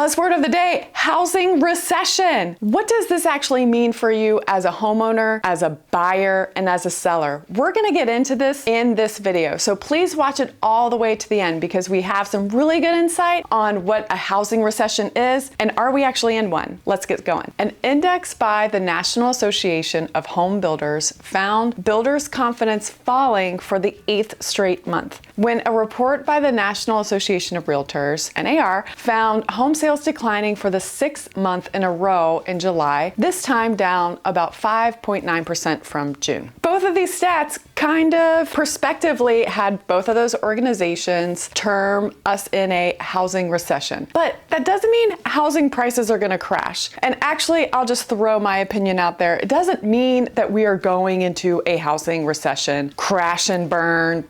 Buzzword of the day, housing recession. What does this actually mean for you as a homeowner, as a buyer, and as a seller? We're gonna get into this in this video, so please watch it all the way to the end because we have some really good insight on what a housing recession is and are we actually in one? Let's get going. An index by the National Association of Home Builders found builders' confidence falling for the 8th straight month. When a report by the National Association of Realtors, NAR, found home sales declining for the 6th month in a row in July, this time down about 5.9% from June. Both of these stats kind of prospectively had both of those organizations term us in a housing recession. But that doesn't mean housing prices are going to crash. And actually, I'll just throw my opinion out there. It doesn't mean that we are going into a housing recession, crash and burn.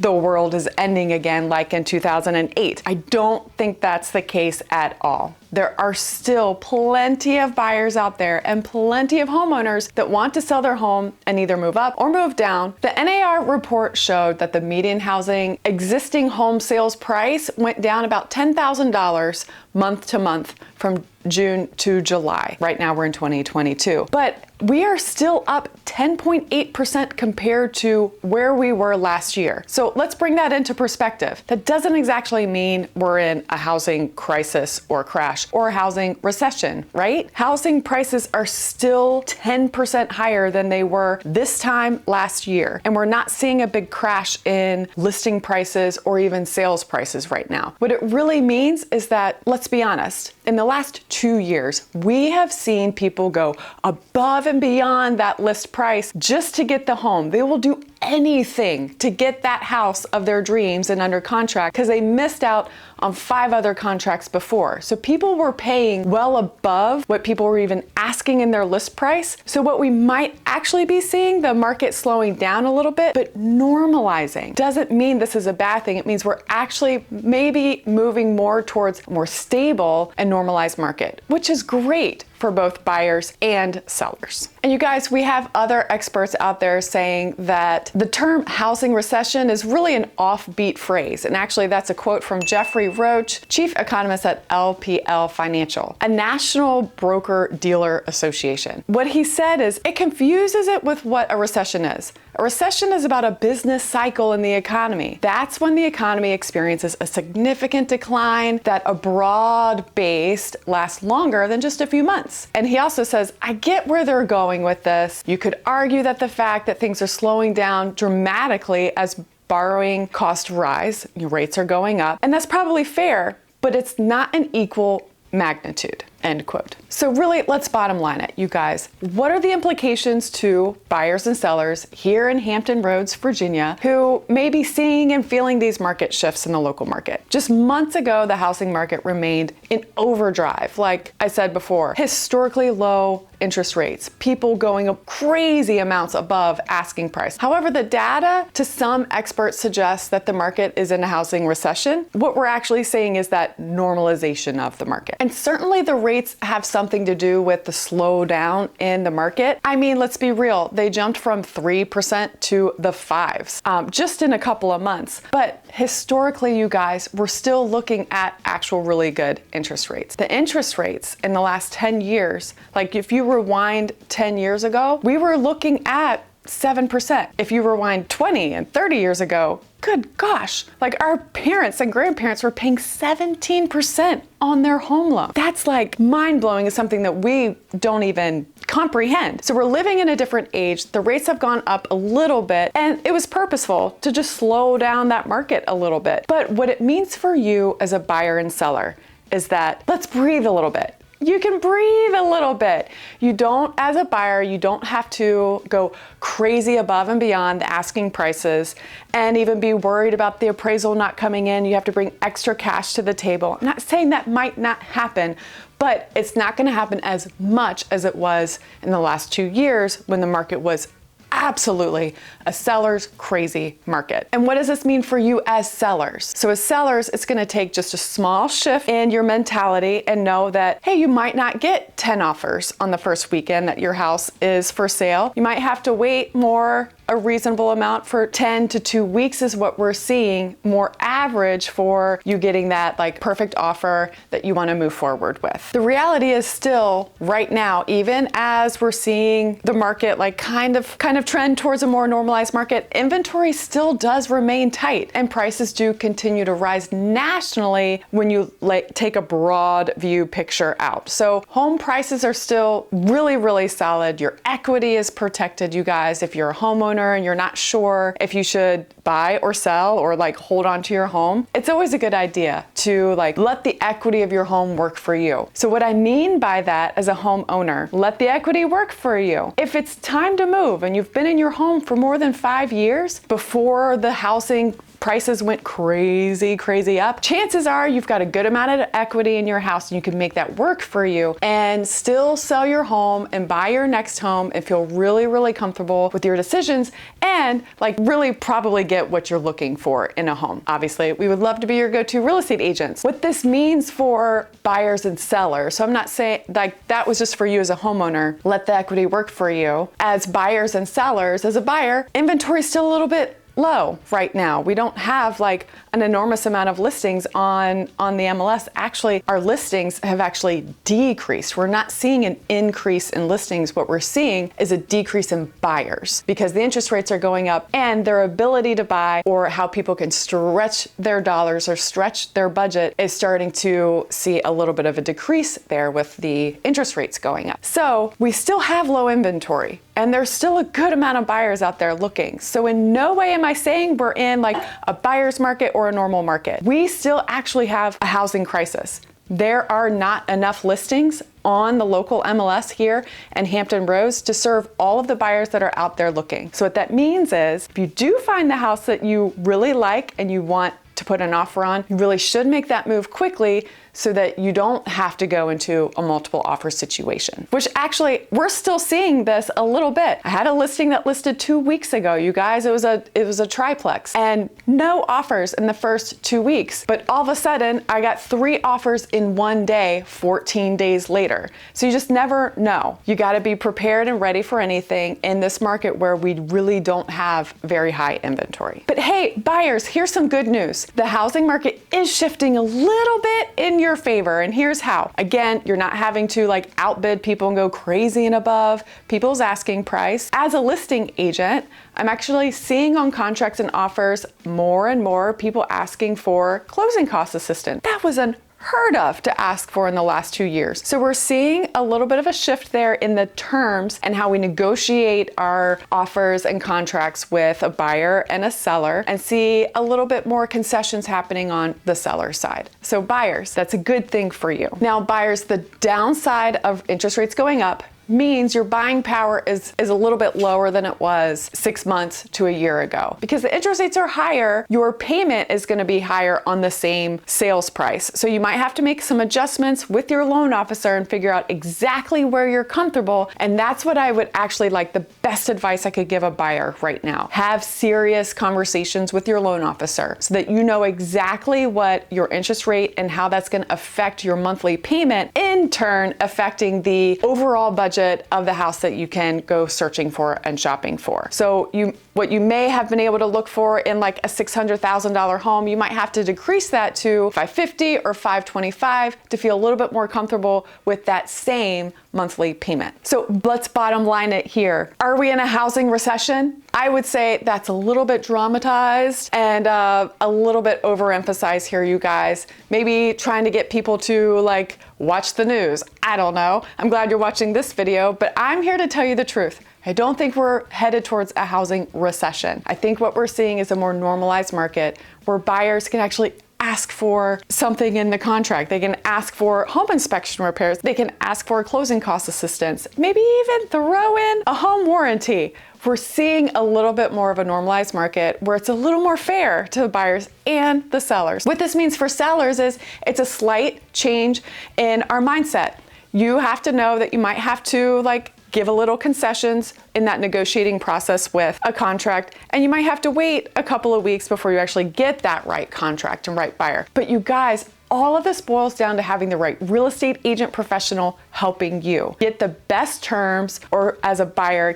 The world is ending again like in 2008. I don't think that's the case at all. There are still plenty of buyers out there and plenty of homeowners that want to sell their home and either move up or move down. The NAR report showed that the median housing existing home sales price went down about $10,000 month to month from June to July. Right now we're in 2022. But we are still up 10.8% compared to where we were last year. So let's bring that into perspective. That doesn't exactly mean we're in a housing crisis or crash or housing recession, right? Housing prices are still 10% higher than they were this time last year. And we're not seeing a big crash in listing prices or even sales prices right now. What it really means is that, let's be honest, in the last 2 years, we have seen people go above and beyond that list price just to get the home. They will do anything to get that house of their dreams and under contract because they missed out on 5 other contracts before. So people were paying well above what people were even asking in their list price. So what we might actually be seeing, the market slowing down a little bit, but normalizing. Doesn't mean this is a bad thing. It means we're actually maybe moving more towards a more stable and normalized market, which is great for both buyers and sellers. And you guys, we have other experts out there saying that the term housing recession is really an offbeat phrase. And actually that's a quote from Jeffrey Roach, chief economist at LPL Financial, a national broker-dealer association. What he said is it confuses it with what a recession is. A recession is about a business cycle in the economy. That's when the economy experiences a significant decline that a broad-based lasts longer than just a few months. And he also says, I get where they're going with this. You could argue that the fact that things are slowing down dramatically as borrowing costs rise, rates are going up, and that's probably fair, but it's not an equal magnitude, end quote. So really, let's bottom line it, you guys. What are the implications to buyers and sellers here in Hampton Roads, Virginia, who may be seeing and feeling these market shifts in the local market? Just months ago, the housing market remained in overdrive. Like I said before, historically low interest rates, people going up crazy amounts above asking price. However, the data to some experts suggests that the market is in a housing recession. What we're actually seeing is that normalization of the market. And certainly the rates have something to do with the slowdown in the market. I mean, let's be real. They jumped from 3% to the 5s just in a couple of months. But historically, you guys, we're still looking at actual really good interest rates. The interest rates in the last 10 years, like if you rewind 10 years ago, we were looking at 7%. If you rewind 20 and 30 years ago, good gosh, like our parents and grandparents were paying 17% on their home loan. That's like mind-blowing. Is something that we don't even comprehend. So we're living in a different age. The rates have gone up a little bit, and it was purposeful to just slow down that market a little bit. But what it means for you as a buyer and seller is that let's breathe a little bit. You can breathe a little bit. You don't, as a buyer, you don't have to go crazy above and beyond the asking prices and even be worried about the appraisal not coming in. You have to bring extra cash to the table. I'm not saying that might not happen, but it's not going to happen as much as it was in the last 2 years when the market was absolutely a seller's crazy market. And what does this mean for you as sellers? So as sellers, it's going to take just a small shift in your mentality and know that, hey, you might not get 10 offers on the first weekend that your house is for sale. You might have to wait more a reasonable amount for 10 to 2 weeks is what we're seeing more average for you getting that like perfect offer that you want to move forward with. The reality is still right now, even as we're seeing the market like kind of trend towards a more normalized market, inventory still does remain tight and prices do continue to rise nationally when you take a broad view picture out. So home prices are still really solid. Your equity is protected, you guys. If you're a homeowner and you're not sure if you should buy or sell or like hold on to your home, it's always a good idea to like let the equity of your home work for you. So what I mean by that as a homeowner, let the equity work for you. If it's time to move and you've been in your home for more than 5 years before the housing prices went crazy up, chances are you've got a good amount of equity in your house and you can make that work for you and still sell your home and buy your next home and feel really comfortable with your decisions and like really probably get what you're looking for in a home. Obviously, we would love to be your go-to real estate agents. What this means for buyers and sellers, so I'm not saying like that was just for you as a homeowner, let the equity work for you. As buyers and sellers, as a buyer, inventory is still a little bit low right now. We don't have like an enormous amount of listings on the MLS. Actually, our listings have actually decreased. We're not seeing an increase in listings. What we're seeing is a decrease in buyers because the interest rates are going up and their ability to buy or how people can stretch their dollars or stretch their budget is starting to see a little bit of a decrease there with the interest rates going up. So we still have low inventory and there's still a good amount of buyers out there looking. So in no way am I saying we're in like a buyer's market or a normal market. We still actually have a housing crisis. There are not enough listings on the local MLS here in Hampton Roads to serve all of the buyers that are out there looking. So what that means is if you do find the house that you really like and you want to put an offer on, you really should make that move quickly so that you don't have to go into a multiple offer situation, which actually we're still seeing this a little bit. I had a listing that listed 2 weeks ago, you guys. It was a triplex and no offers in the first 2 weeks, but all of a sudden I got 3 offers in one day, 14 days later. So you just never know. You got to be prepared and ready for anything in this market where we really don't have very high inventory. But hey, buyers, here's some good news. The housing market is shifting a little bit in your favor, and here's how. Again, you're not having to like outbid people and go crazy and above people's asking price. As a listing agent, I'm actually seeing on contracts and offers more and more people asking for closing cost assistance. That was unheard of to ask for in the last 2 years. So we're seeing a little bit of a shift there in the terms and how we negotiate our offers and contracts with a buyer and a seller and see a little bit more concessions happening on the seller side. So buyers, that's a good thing for you. Now buyers, the downside of interest rates going up means your buying power is a little bit lower than it was 6 months to a year ago. Because the interest rates are higher, your payment is going to be higher on the same sales price. So you might have to make some adjustments with your loan officer and figure out exactly where you're comfortable. And that's what I would actually like, the best advice I could give a buyer right now. Have serious conversations with your loan officer so that you know exactly what your interest rate and how that's going to affect your monthly payment, in turn affecting the overall budget of the house that you can go searching for and shopping for. So what you may have been able to look for in like a $600,000 home, you might have to decrease that to $550 or $525 to feel a little bit more comfortable with that same monthly payment. So let's bottom line it here. Are we in a housing recession? I would say that's a little bit dramatized and a little bit overemphasized here, you guys. Maybe trying to get people to like watch the news. I don't know. I'm glad you're watching this video, but I'm here to tell you the truth. I don't think we're headed towards a housing recession. I think what we're seeing is a more normalized market where buyers can actually ask for something in the contract. They can ask for home inspection repairs. They can ask for closing cost assistance, maybe even throw in a home warranty. We're seeing a little bit more of a normalized market where it's a little more fair to the buyers and the sellers. What this means for sellers is it's a slight change in our mindset. You have to know that you might have to like give a little concessions in that negotiating process with a contract, and you might have to wait a couple of weeks before you actually get that right contract and right buyer. But you guys, all of this boils down to having the right real estate agent professional helping you get the best terms, or as a buyer,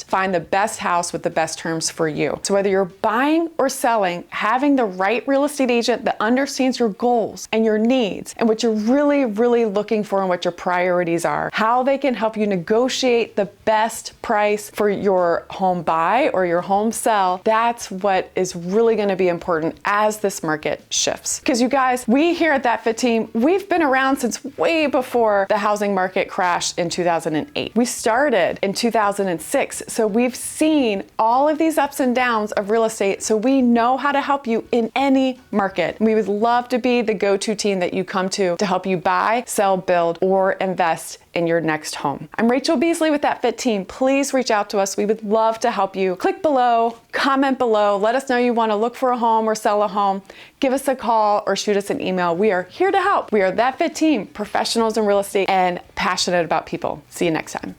find the best house with the best terms for you. So whether you're buying or selling, having the right real estate agent that understands your goals and your needs and what you're really, really looking for and what your priorities are, how they can help you negotiate the best price for your home buy or your home sell, that's what is really going to be important as this market shifts. Because you guys, we here at That Fit Team, we've been around since way before the housing market crashed in 2008. We started in 2006, so we've seen all of these ups and downs of real estate, so we know how to help you in any market. We would love to be the go-to team that you come to help you buy, sell, build, or invest in your next home. I'm Rachel Beasley with That Fit Team. Please reach out to us. We would love to help you. Click below, comment below, let us know you want to look for a home or sell a home. Give us a call or shoot us an email. We are here to help. We are That Fit Team, professionals in real estate and passionate about people. See you next time.